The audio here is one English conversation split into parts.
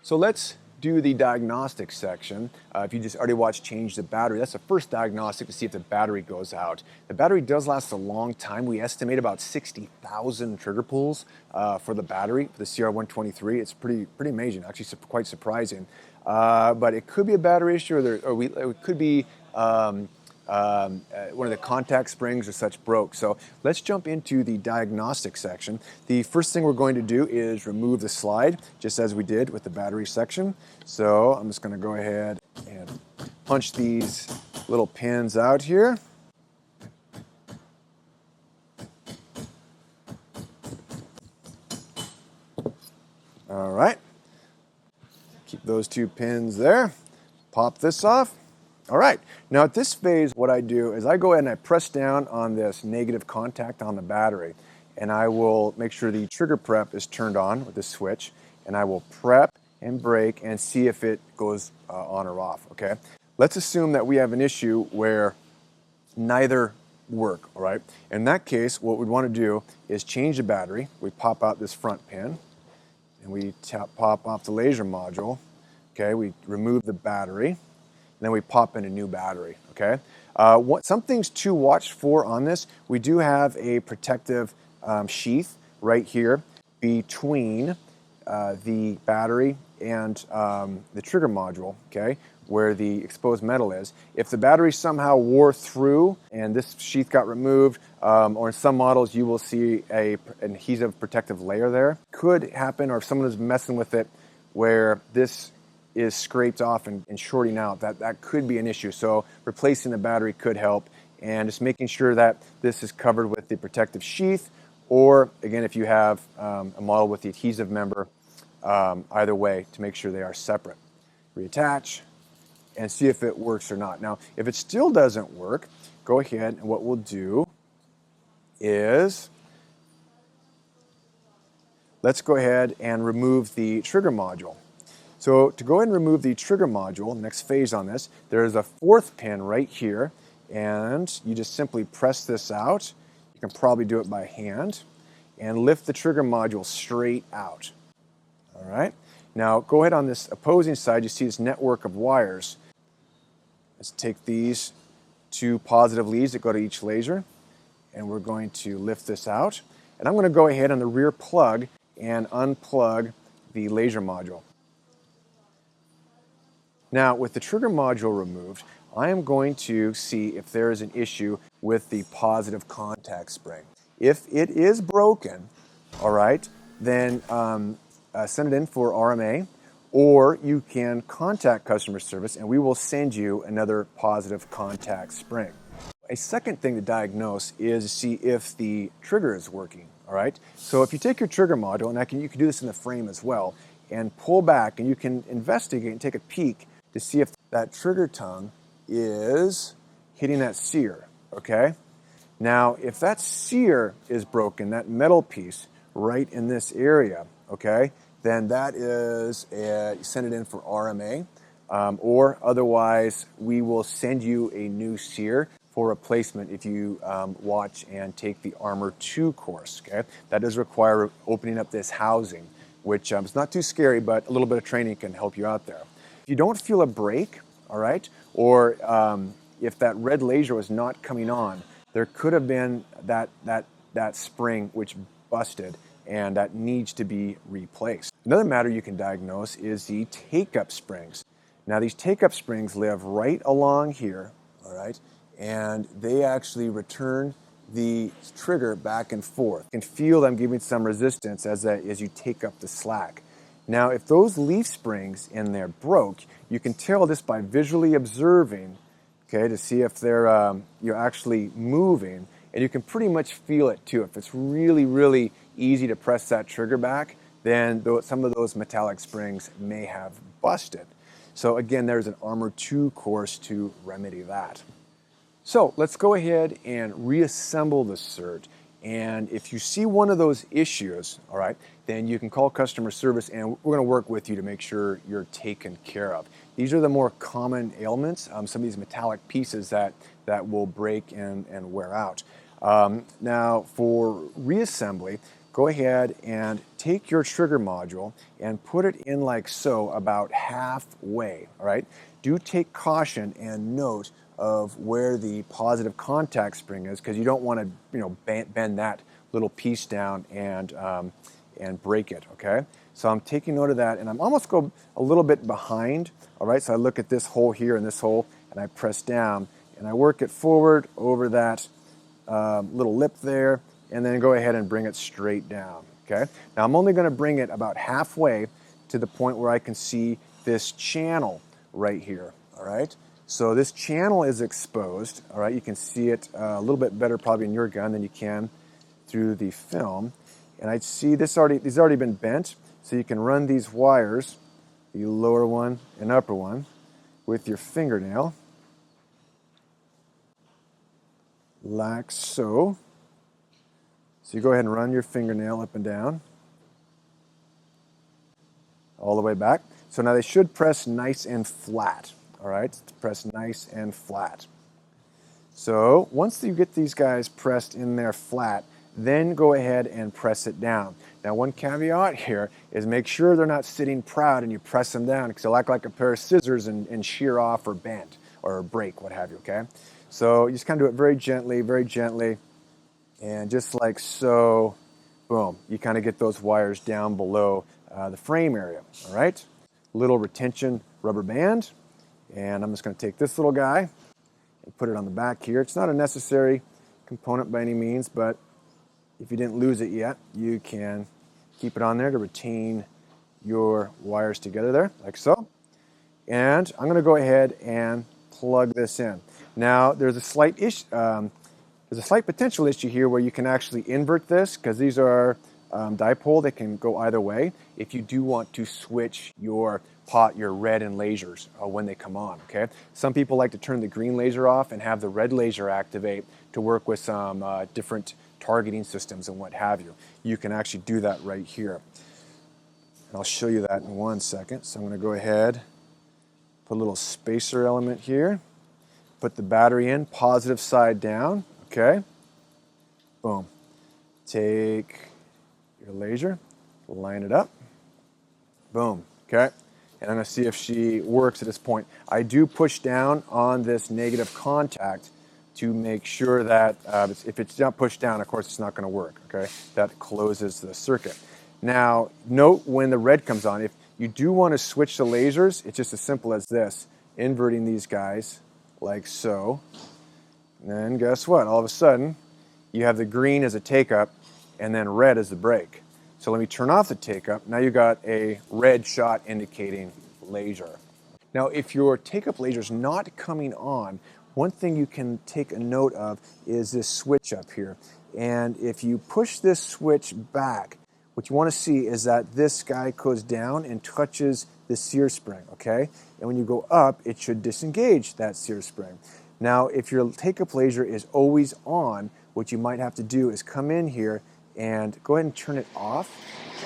So let's do the diagnostic section. If you just already watched Change the Battery, that's the first diagnostic to see if the battery goes out. The battery does last a long time. We estimate about 60,000 trigger pulls for the battery, for the CR123. It's pretty amazing, actually quite surprising. But it could be a battery issue, or it could be one of the contact springs or such broke. So let's jump into the diagnostic section. The first thing we're going to do is remove the slide, just as we did with the battery section. So I'm just going to go ahead and punch these little pins out here. All right. Keep those two pins there. Pop this off. All right, now at this phase, what I do is I go ahead and I press down on this negative contact on the battery, and I will make sure the trigger prep is turned on with the switch, and I will prep and brake and see if it goes on or off, okay? Let's assume that we have an issue where neither work, all right? In that case, what we'd want to do is change the battery. We pop out this front pin, and we pop off the laser module, okay? We remove the battery. Then we pop in a new battery, okay? Some things to watch for on this, we do have a protective sheath right here between the battery and the trigger module, okay, where the exposed metal is. If the battery somehow wore through and this sheath got removed, or in some models you will see an adhesive protective layer there. Could happen, or if someone is messing with it where this is scraped off and shorting out, that could be an issue. So replacing the battery could help, and just making sure that this is covered with the protective sheath, or again, if you have a model with the adhesive member, either way, to make sure they are separate. Reattach and see if it works or not. Now, if it still doesn't work, go ahead, and what we'll do is let's go ahead and remove the trigger module. So to go ahead and remove the trigger module, next phase on this, there is a fourth pin right here, and you just simply press this out. You can probably do it by hand, and lift the trigger module straight out. All right. Now go ahead on this opposing side, you see this network of wires. Let's take these two positive leads that go to each laser, and we're going to lift this out. And I'm going to go ahead on the rear plug and unplug the laser module. Now, with the trigger module removed, I am going to see if there is an issue with the positive contact spring. If it is broken, all right, then send it in for RMA, or you can contact customer service and we will send you another positive contact spring. A second thing to diagnose is to see if the trigger is working, all right? So if you take your trigger module, and you can do this in the frame as well, and pull back, and you can investigate and take a peek to see if that trigger tongue is hitting that sear, okay? Now, if that sear is broken, that metal piece right in this area, okay, then that is, send it in for RMA, or otherwise we will send you a new sear for replacement if you watch and take the Armor 2 course, okay? That does require opening up this housing, which is not too scary, but a little bit of training can help you out there. If you don't feel a break, all right, or if that red laser was not coming on, there could have been that spring which busted, and that needs to be replaced. Another matter you can diagnose is the take-up springs. Now, these take-up springs live right along here, all right, and they actually return the trigger back and forth. You can feel them giving some resistance as you take up the slack. Now, if those leaf springs in there broke, you can tell this by visually observing, okay, to see if they're you're actually moving, and you can pretty much feel it too. If it's really, really easy to press that trigger back, then some of those metallic springs may have busted. So again, there's an Armor 2 course to remedy that. So let's go ahead and reassemble the SIRT. And if you see one of those issues, all right, then you can call customer service, and we're going to work with you to make sure you're taken care of. These are the more common ailments, some of these metallic pieces that will break and wear out. Now, for reassembly, go ahead and take your trigger module and put it in like so, about halfway, all right? Do take caution and note of where the positive contact spring is, because you don't want to, bend that little piece down and break it, okay? So I'm taking note of that, and I'm almost go a little bit behind, all right? So I look at this hole here and this hole, and I press down, and I work it forward over that little lip there, and then go ahead and bring it straight down, okay? Now I'm only going to bring it about halfway to the point where I can see this channel right here, all right? So this channel is exposed, all right? You can see it a little bit better probably in your gun than you can through the film. And I see these already been bent, so you can run these wires, the lower one and upper one, with your fingernail, like so. So you go ahead and run your fingernail up and down, all the way back. So now they should press nice and flat, all right? Press nice and flat. So once you get these guys pressed in there flat, then go ahead and press it down. Now one caveat here is make sure they're not sitting proud and you press them down, because they'll act like a pair of scissors and shear off or bend or break, what have you, okay? So you just kind of do it very gently, and just like so, boom, you kind of get those wires down below the frame area, all right? Little retention rubber band, and I'm just going to take this little guy and put it on the back here. It's not a necessary component by any means, but if you didn't lose it yet, you can keep it on there to retain your wires together there, like so. And I'm going to go ahead and plug this in. Now, there's a slight potential issue here where you can actually invert this, because these are dipole. They can go either way. If you do want to switch your red and lasers when they come on, okay? Some people like to turn the green laser off and have the red laser activate to work with some different targeting systems and what have you. You can actually do that right here. And I'll show you that in 1 second. So I'm going to go ahead, put a little spacer element here, put the battery in, positive side down, okay? Boom. Take your laser, line it up, boom, okay? And I'm going to see if she works at this point. I do push down on this negative contact to make sure that if it's not pushed down, of course, it's not going to work, okay? That closes the circuit. Now, note when the red comes on, if you do want to switch the lasers, it's just as simple as this, inverting these guys like so. And then guess what? All of a sudden, you have the green as a take-up and then red as the break. So let me turn off the take-up. Now you got a red shot indicating laser. Now, if your take-up laser is not coming on, one thing you can take a note of is this switch up here. And if you push this switch back, what you want to see is that this guy goes down and touches the SIRT spring, okay? And when you go up, it should disengage that SIRT spring. Now, if your take-up laser is always on, what you might have to do is come in here and go ahead and turn it off.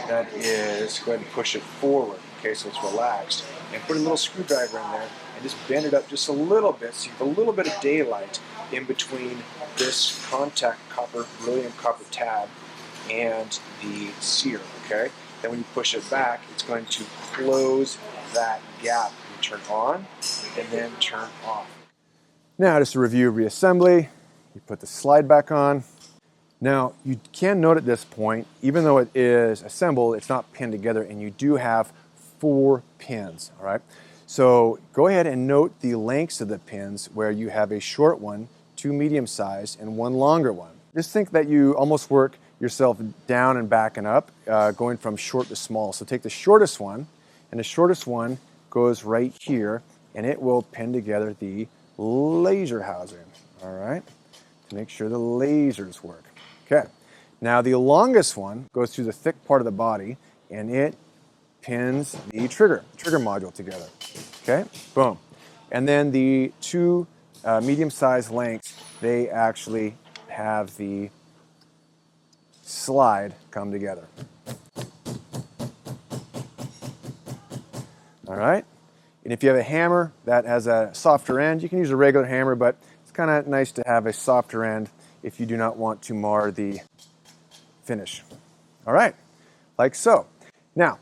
That is, go ahead and push it forward, okay, so it's relaxed. And put a little screwdriver in there and just bend it up just a little bit so you have a little bit of daylight in between this contact copper, beryllium copper tab and the SIRT, okay? Then when you push it back, it's going to close that gap. You turn on and then turn off. Now, just to review reassembly, you put the slide back on. Now, you can note at this point, even though it is assembled, it's not pinned together, and you do have 4 pins, all right? So go ahead and note the lengths of the pins where you have a short one, 2 medium-sized, and 1 longer one. Just think that you almost work yourself down and back and up, going from short to small. So take the shortest one, and the shortest one goes right here, and it will pin together the laser housing, all right, to make sure the lasers work. Okay, now the longest one goes through the thick part of the body, and it pins the trigger module together. Okay, boom. And then the 2 medium-sized lengths, they actually have the slide come together. All right, and if you have a hammer that has a softer end, you can use a regular hammer, but it's kind of nice to have a softer end if you do not want to mar the finish. All right, like so. Now,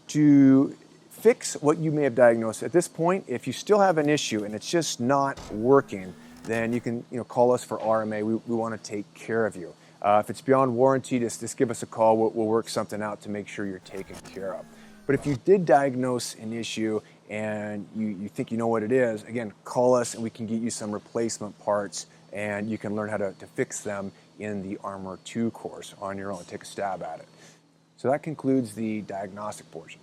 to fix what you may have diagnosed at this point, if you still have an issue and it's just not working, then you can call us for RMA. We want to take care of you. If it's beyond warranty, just give us a call. We'll work something out to make sure you're taken care of. But if you did diagnose an issue and you think you know what it is, again, call us and we can get you some replacement parts and you can learn how to fix them in the Armor 2 course on your own. Take a stab at it. So that concludes the diagnostic portion.